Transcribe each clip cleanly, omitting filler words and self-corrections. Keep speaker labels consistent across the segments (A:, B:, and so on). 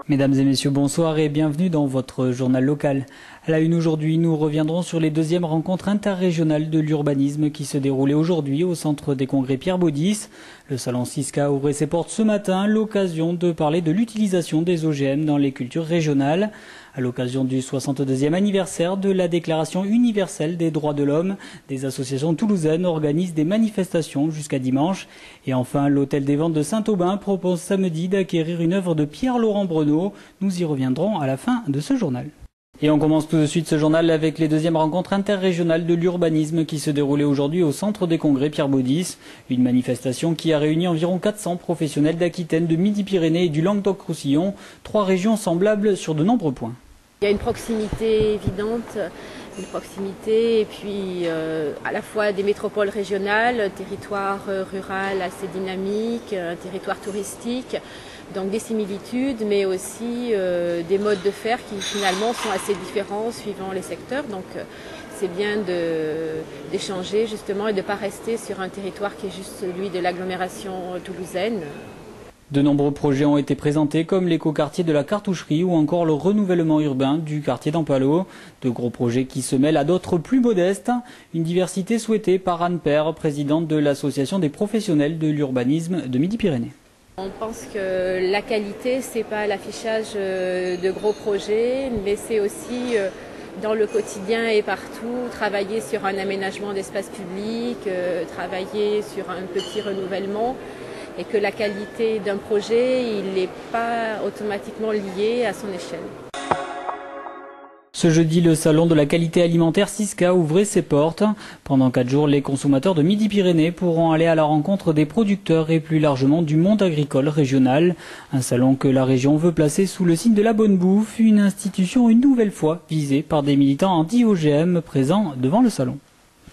A: Mesdames et messieurs, bonsoir et bienvenue dans votre journal local. À la une aujourd'hui, nous reviendrons sur les deuxièmes rencontres interrégionales de l'urbanisme qui se déroulaient aujourd'hui au centre des congrès Pierre Baudis. Le salon Siska ouvrait ses portes ce matin, l'occasion de parler de l'utilisation des OGM dans les cultures régionales. À l'occasion du 62e anniversaire de la Déclaration universelle des droits de l'homme, des associations toulousaines organisent des manifestations jusqu'à dimanche. Et enfin, l'hôtel des ventes de Saint-Aubin propose samedi d'acquérir une œuvre de Pierre-Laurent Breneau. Nous y reviendrons à la fin de ce journal. Et on commence tout de suite ce journal avec les deuxièmes rencontres interrégionales de l'urbanisme qui se déroulaient aujourd'hui au centre des congrès Pierre Baudis. Une manifestation qui a réuni environ 400 professionnels d'Aquitaine, de Midi-Pyrénées et du Languedoc-Roussillon, trois régions semblables sur de nombreux points.
B: Il y a une proximité évidente, et puis à la fois des métropoles régionales, territoire rural assez dynamique, un territoire touristique, donc des similitudes, mais aussi des modes de faire qui finalement sont assez différents suivant les secteurs. Donc c'est bien d'échanger justement et de ne pas rester sur un territoire qui est juste celui de l'agglomération toulousaine.
A: De nombreux projets ont été présentés comme l'écoquartier de la Cartoucherie ou encore le renouvellement urbain du quartier d'Ampalo. De gros projets qui se mêlent à d'autres plus modestes. Une diversité souhaitée par Anne Père, présidente de l'association des professionnels de l'urbanisme de Midi-Pyrénées.
B: On pense que la qualité, c'est pas l'affichage de gros projets, mais c'est aussi dans le quotidien et partout, travailler sur un aménagement d'espace public, travailler sur un petit renouvellement. Et que la qualité d'un projet, il n'est pas automatiquement lié à son échelle.
A: Ce jeudi, le salon de la qualité alimentaire Siska ouvrait ses portes. Pendant 4 jours, les consommateurs de Midi-Pyrénées pourront aller à la rencontre des producteurs et plus largement du monde agricole régional. Un salon que la région veut placer sous le signe de la bonne bouffe, une institution une nouvelle fois visée par des militants anti-OGM présents devant le salon.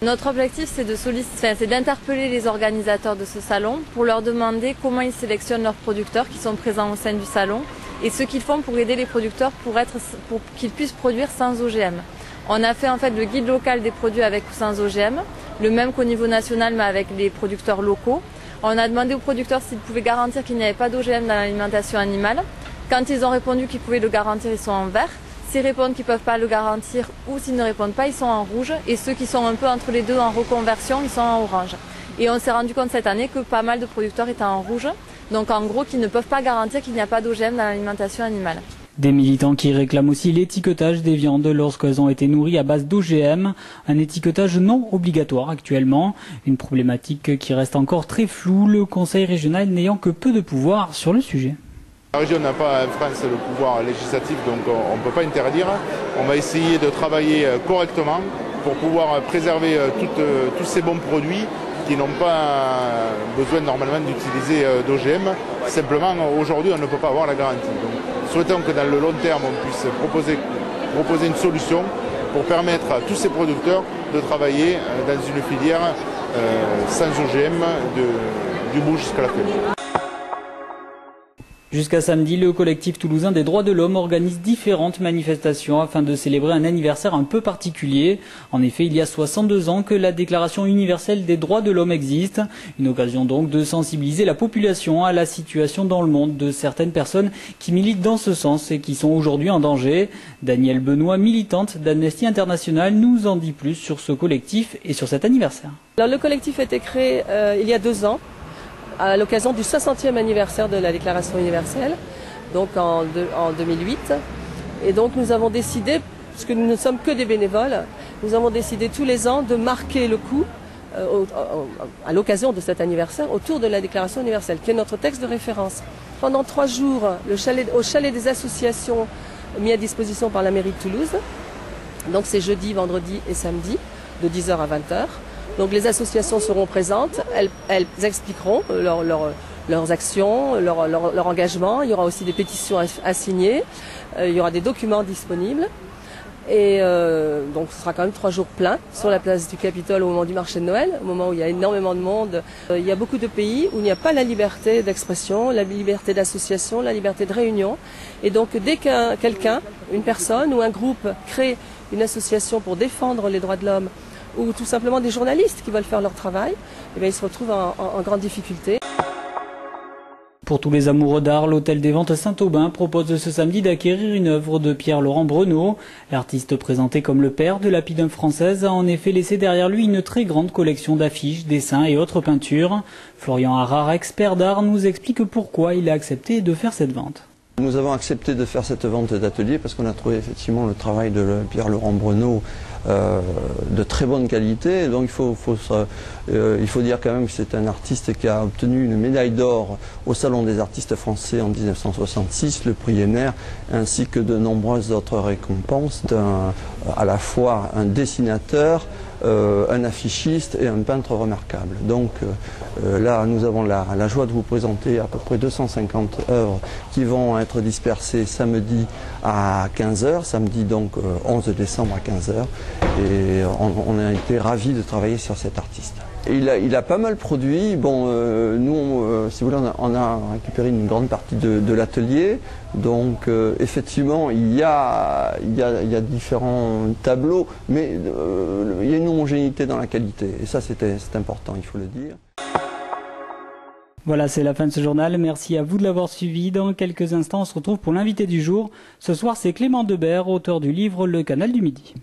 C: Notre objectif, c'est d'interpeller les organisateurs de ce salon pour leur demander comment ils sélectionnent leurs producteurs qui sont présents au sein du salon et ce qu'ils font pour aider les producteurs pour qu'ils puissent produire sans OGM. On a fait en fait le guide local des produits avec ou sans OGM, le même qu'au niveau national mais avec les producteurs locaux. On a demandé aux producteurs s'ils pouvaient garantir qu'il n'y avait pas d'OGM dans l'alimentation animale. Quand ils ont répondu qu'ils pouvaient le garantir, ils sont en vert. S'ils répondent qu'ils ne peuvent pas le garantir ou s'ils ne répondent pas, ils sont en rouge. Et ceux qui sont un peu entre les deux en reconversion, ils sont en orange. Et on s'est rendu compte cette année que pas mal de producteurs étaient en rouge. Donc en gros, qu'ils ne peuvent pas garantir qu'il n'y a pas d'OGM dans l'alimentation animale.
A: Des militants qui réclament aussi l'étiquetage des viandes lorsqu'elles ont été nourries à base d'OGM. Un étiquetage non obligatoire actuellement. Une problématique qui reste encore très floue, le Conseil régional n'ayant que peu de pouvoir sur le sujet.
D: La région n'a pas en France le pouvoir législatif, donc on ne peut pas interdire. On va essayer de travailler correctement pour pouvoir préserver tous ces bons produits qui n'ont pas besoin normalement d'utiliser d'OGM. Simplement, aujourd'hui, on ne peut pas avoir la garantie. Donc, souhaitons que dans le long terme, on puisse proposer une solution pour permettre à tous ces producteurs de travailler dans une filière sans OGM du bout jusqu'à la fin.
A: Jusqu'à samedi, le collectif toulousain des droits de l'homme organise différentes manifestations afin de célébrer un anniversaire un peu particulier. En effet, il y a 62 ans que la Déclaration universelle des droits de l'homme existe. Une occasion donc de sensibiliser la population à la situation dans le monde de certaines personnes qui militent dans ce sens et qui sont aujourd'hui en danger. Danielle Benoît, militante d'Amnesty International, nous en dit plus sur ce collectif et sur cet anniversaire.
E: Alors, le collectif a été créé il y a 2 ans. À l'occasion du 60e anniversaire de la Déclaration universelle, donc en 2008. Et donc nous avons décidé, puisque nous ne sommes que des bénévoles, nous avons décidé tous les ans de marquer le coup à l'occasion de cet anniversaire autour de la Déclaration universelle, qui est notre texte de référence. Pendant 3 jours, au chalet des associations mis à disposition par la mairie de Toulouse, donc c'est jeudi, vendredi et samedi, de 10h à 20h. Donc les associations seront présentes, elles expliqueront leurs actions, leur engagement. Il y aura aussi des pétitions à signer, il y aura des documents disponibles. Et donc ce sera quand même 3 jours pleins sur la place du Capitole au moment du marché de Noël, au moment où il y a énormément de monde. Il y a beaucoup de pays où il n'y a pas la liberté d'expression, la liberté d'association, la liberté de réunion. Et donc dès qu'un quelqu'un, une personne ou un groupe crée une association pour défendre les droits de l'homme, ou tout simplement des journalistes qui veulent faire leur travail, eh bien, ils se retrouvent en grande difficulté.
A: Pour tous les amoureux d'art, l'Hôtel des Ventes Saint-Aubin propose ce samedi d'acquérir une œuvre de Pierre-Laurent Breneau. L'artiste présenté comme le père de l'Apidum française a en effet laissé derrière lui une très grande collection d'affiches, dessins et autres peintures. Florian Harard, expert d'art, nous explique pourquoi il a accepté de faire cette vente.
F: Nous avons accepté de faire cette vente d'atelier parce qu'on a trouvé effectivement le travail de Pierre-Laurent Breneau de très bonne qualité. Donc il faut dire quand même que c'est un artiste qui a obtenu une médaille d'or au Salon des artistes français en 1966, le prix Henner, ainsi que de nombreuses autres récompenses, à la fois un dessinateur, un affichiste et un peintre remarquable. Donc là, nous avons la joie de vous présenter à peu près 250 œuvres qui vont être dispersées samedi à 15h, samedi donc 11 décembre à 15h. Et on a été ravis de travailler sur cet artiste. Il a pas mal produit. Bon, nous, si vous voulez, on a récupéré une grande partie de l'atelier. Donc, effectivement, il y a différents tableaux, mais il y a une homogénéité dans la qualité. Et ça, c'est important, il faut le dire.
A: Voilà, c'est la fin de ce journal. Merci à vous de l'avoir suivi. Dans quelques instants, on se retrouve pour l'invité du jour. Ce soir, c'est Clément Debert, auteur du livre Le Canal du Midi.